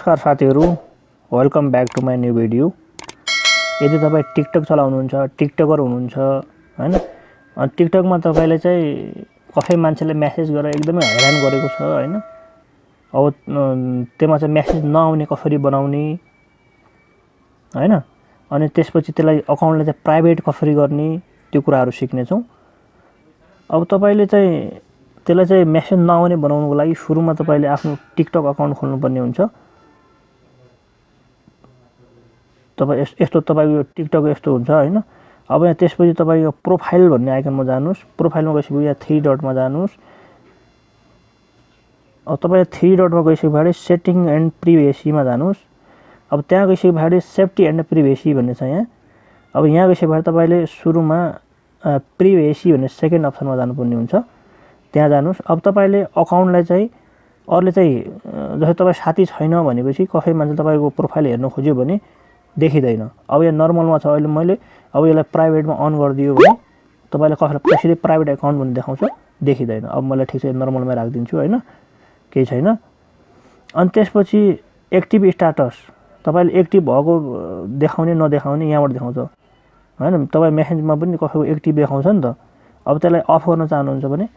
नमस्कार साथीहरु, welcome back to my new video. यदि तपाई टिकटक चलाउनुहुन्छ, टिकटकर हुनुहुन्छ हैन, अनि टिकटकमा तपाईले चाहिँ कसै मान्छेले मेसेज गरेर एकदमै हैरान गरेको छ हैन। अब त्यसमा चाहिँ मेसेज नआउने कसरी बनाउने हैन, अनि त्यसपछि त्यसलाई अकाउन्टलाई चाहिँ प्राइभेट कसरी गर्ने त्यो कुराहरु सिक्ने छौं। अब तपाईले चाहिँ त्यसलाई चाहिँ मेसेज नआउने बनाउनको लागि सुरुमा तपाईले आफ्नो टिकटक अकाउन्ट खोल्नुपर्ने हुन्छ। तपाई यस्तो तपाईको टिकटक यस्तो हुन्छ हैन। अब यहाँ त्यसपछि तपाईको प्रोफाइल भन्ने आइकनमा जानुस्। प्रोफाइलमा गएपछि यहाँ 3 डटमा जानुस्। अब तपाई 3 डटमा गइसकेपछि सेटिङ एन्ड प्राइभेसीमा जानुस्। अब त्यहाँ गइसकेपछि सेफ्टी एन्ड प्राइभेसी भन्ने छ यहाँ। अब यहाँ गइसकेपछि तपाईले सुरुमा प्राइभेसी भन्ने सेकेन्ड अप्सनमा जानुपर्ने हुन्छ। त्यहाँ जानुस्। अब तपाईले अकाउन्टलाई चाहिँ अरूले चाहिँ जस्तै तपाई साथी छैन भनेपछि कसै मान्छे तपाईको प्रोफाइल हेर्न खोज्यो भने देखिदैन। अब यहाँ नर्मलमा छ, अहिले मैले अब यसलाई प्राइभेटमा अन गरिदियो भने तपाईले कसैले प्राइभेट अकाउन्ट भन्ने देखाउँछ, देखिदैन। अब मैले ठीक छ नर्मलमा राख्दिन्छु हैन, केही छैन। अनि त्यसपछि एक्टिभ स्ट्याटस तपाईले एक्टिभ भएको देखाउने नदेखाउने यहाँबाट देखाउँछ हैन। तपाई मेसेजमा पनि कसैको एक्टिभ देखाउँछ नि त। अब त्यसलाई अफ गर्न चाहनुहुन्छ भने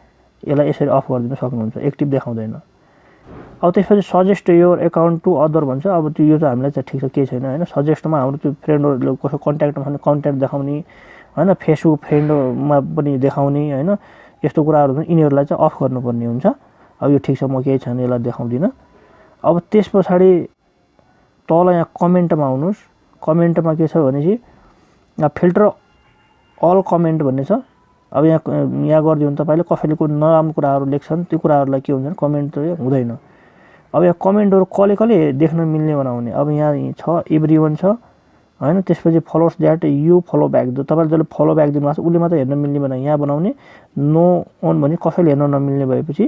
यसलाई यसरी अफ गरिदिन सक्नुहुन्छ, एक्टिभ देखाउँदैन। अब त्यसपछि suggest your account to other भन्छ। अब त्यो यो चाहिँ हामीलाई चाहिँ ठीक छ, केही छैन हैन। सजेस्टमा हाम्रो त्यो फ्रेन्डहरुले कसो कन्ट्याक्टमा छ भने कन्ट्याक्ट देखाउने हैन, फेसबुक फ्रेन्डमा पनि देखाउने हैन, यस्तो कुराहरु चाहिँ यिनीहरुलाई चाहिँ अफ गर्नुपर्ने हुन्छ। अब यो ठीक छ, म केही छैन यसलाई देखाउँदिन। अब त्यसपछि तल यहाँ कमेन्टमा आउनुस्। कमेन्टमा के छ भनेपछि फिल्टर अल कमेन्ट भन्ने छ। अब यहाँ गरिदियो भने तपाईले कसैले को नराम्रो कुराहरु लेख्छन् त्यो कुराहरुलाई के हुन्छ कमेन्ट चाहिँ हुँदैन। अब यहाँ कमेन्टहरु कले देख्न मिल्ने बनाउने। अब यहाँ छ एभ्रीवन छ हैन। त्यसपछि followers that you follow back तपाईले जसले फलो ब्याक दिनुभएको छ उले मात्र हेर्न मिल्ने बनाउने। यहाँ बनाउने नो ओन भने कसैले हेर्न नमिल्ने भएपछि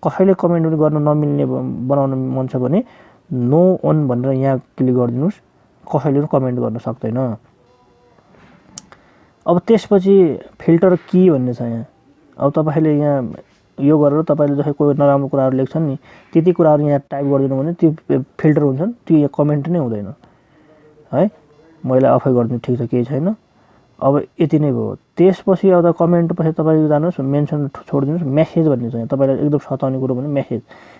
कसैले कमेन्ट गर्न नमिल्ने बनाउन मन छ भने नो ओन भनेर यहाँ क्लिक गरिदिनुस्। कसैले कमेन्ट गर्न सक्दैन। अब त्यसपछि फिल्टर की भन्ने छ यहाँ। अब तपाईले यहाँ यो गरेर तपाईले जसै कोही नराम्रो कुराहरु लेख्छन् नि त्यति कुराहरु यहाँ टाइप गरिदिनु भने त्यो फिल्टर हुन्छन्, त्यो कमेन्ट नै हुँदैन है। मैले अफै गर्दिनु, ठीक छ, केही छैन। अब यति नै भयो। त्यसपछि अब कमेन्ट पछि तपाईले जानुस्, मेन्सन छोड्दिनुस्। मेसेज भन्ने छ यहाँ। तपाईलाई एकदम सताउने कुरा भने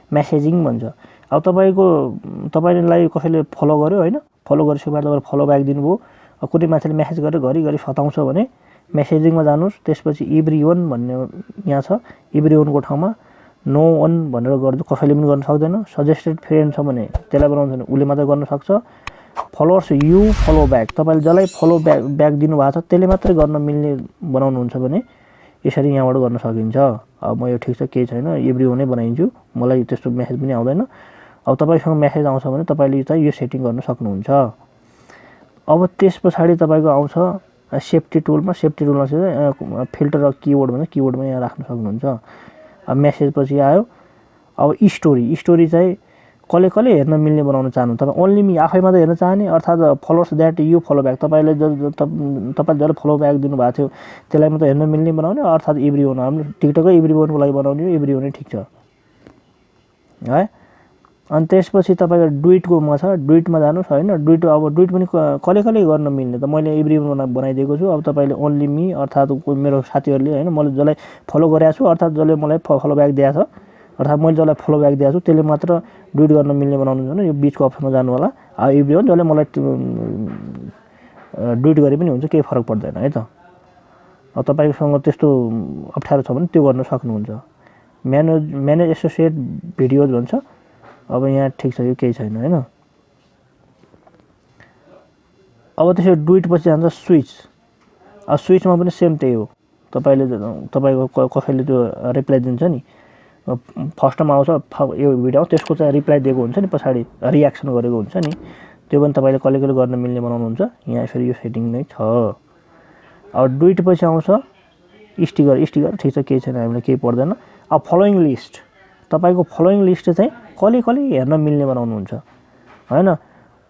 मेसेजिङ भन्छ। अब तपाईलाई कसैले फलो गर्यो हैन, फलो गरिसकेपछि तपाईले फलो ब्याक दिनुभयो। अब कुनै मान्छेले मेसेज गरेर घरि सताउँछ भने मेसेजिङमा जानुस्। त्यसपछि एभ्रीवन भन्ने यहाँ छ। एभ्रीवनको ठाउँमा नो वन भनेर गर्नु कसैले पनि गर्न सक्दैन। सजेस्टेड फ्रेन्ड छ भने त्यसलाई बनाउँछ भने उले मात्र गर्न सक्छ। फलोवर्स यु फलो ब्याक तपाईले जसलाई फलो ब्याक दिनु भएको छ त्यसले मात्रै गर्न मिल्ने बनाउनुहुन्छ भने यसरी यहाँबाट गर्न सकिन्छ। अब म यो ठीक छ, केही छैन, एभ्रीवनै बनाइन्छु, मलाई त्यस्तो मेसेज पनि आउँदैन। अब तपाईसँग मेसेज आउँछ भने तपाईले चाहिँ यो सेटिङ गर्न सक्नुहुन्छ। अब त्यसपछि तपाईको आउँछ सेफ्टी टुलमा। सेफ्टी टुलमा चाहिँ फिल्टर र किवर्ड भन्छ, किवर्डमा यहाँ राख्न सक्नुहुन्छ। अब मेसेज पछि आयो। अब स्टोरी चाहिँ कले हेर्न मिल्ने बनाउन चाहनु तपाई ओन्ली मी आफै मात्र हेर्न चाहने, अर्थात followers that you follow back तपाईले जसले फलो ब्याक दिनु भएको थियो त्यसलाई मात्र हेर्न मिल्ने बनाउने, अर्थात एभ्रीवन। हाम्रो टिकटकै एभ्रीवनको लागि बनाउने, एभ्रीवनै ठीक छ है। अनि त्यसपछि तपाईको डुइटको म छ, डुइटमा जानुस् हैन। डुइट पनि कले गर्न मिल्ने त मैले एभ्रीवन बनाइदिएको छु। अब तपाईले ओन्ली मी अर्थात मेरो साथीहरुले हैन मैले जसलाई फलो गरेको छु अर्थात जसले मलाई फलो ब्याक दिएको छ अर्थात मैले जसलाई फलो ब्याक दिएको छु त्यसले मात्र डुइट गर्न मिल्ने बनाउनु छ भने यो बीचको अप्सनमा जानु होला। अब एभ्रीवन जसले मलाई डुइट गरे पनि हुन्छ, केही फरक पर्दैन है त। अब तपाईसँग त्यस्तो अप्ठ्यारो छ भने त्यो गर्न सक्नुहुन्छ। म्यानेज एसोसिएट भिडियोज भन्छ। अब यहाँ ठीक छ, यो केही छैन हैन। अब त्यसै डुइट पछि जान्छ स्विच। अब स्विचमा पनि सेम त्यही हो। तपाईको कसैले त्यो रिप्लाई दिन्छ नि, फर्स्टमा आउँछ यो भिडियो, त्यसको चाहिँ रिप्लाई दिएको हुन्छ नि, पछाडी रियाक्सन गरेको हुन्छ नि, त्यो पनि तपाईले कले गर्न मिल्ने बनाउनुहुन्छ। यहाँ यसरी यो सेटिङ नै छ। अब डुइट पछि आउँछ स्टिकर ठीक छ, केही छैन, हामीलाई केही पर्दैन। अब फलोइङ लिस्ट तपाईको फलोइङ लिस्ट चाहिँ कले हेर्न मिल्ने बनाउनुहुन्छ हैन।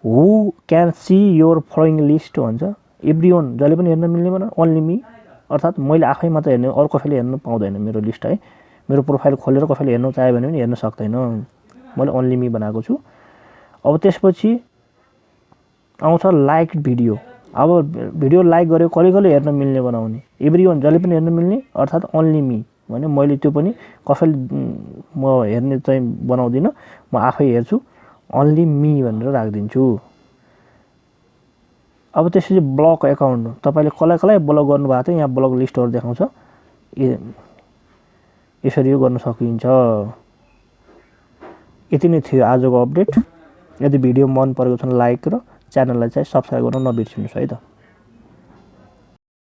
Who can see your following list भन्छ। एभ्रीवन जसले पनि हेर्न मिल्ने बनाउनु, ओन्ली मी अर्थात मैले आफै मात्र हेर्ने, अरु कसैले हेर्न पाउँदैन मेरो लिस्ट है। मेरो प्रोफाइल खोलेर कसैले हेर्न चाह्यो भने पनि हेर्न सक्दैन। मैले ओन्ली मी बनाएको छु। अब त्यसपछि आउँछ लाइक भिडियो। अब भिडियो लाइक गर्यो कसले हेर्न मिल्ने बनाउने, एभ्रीवन जसले पनि हेर्न मिल्ने अर्थात् ओन्ली मी भने मैले त्यो पनि कसैले म हेर्ने चाहिँ बनाउँदिनँ, म आफै हेर्छु, ओन्ली मी भनेर राखिदिन्छु। अब त्यसपछि ब्लक एकाउन्ट, तपाईँले कसलाई ब्लक गर्नुभएको थियो यहाँ ब्लक लिस्टहरू देखाउँछ, यसरी यो गर्न सकिन्छ। यति नै थियो आजको अपडेट। यदि भिडियो मन परेको छ भने लाइक र च्यानललाई चाहिँ सब्स्क्राइब गर्न नबिर्सिनुहोस् है त।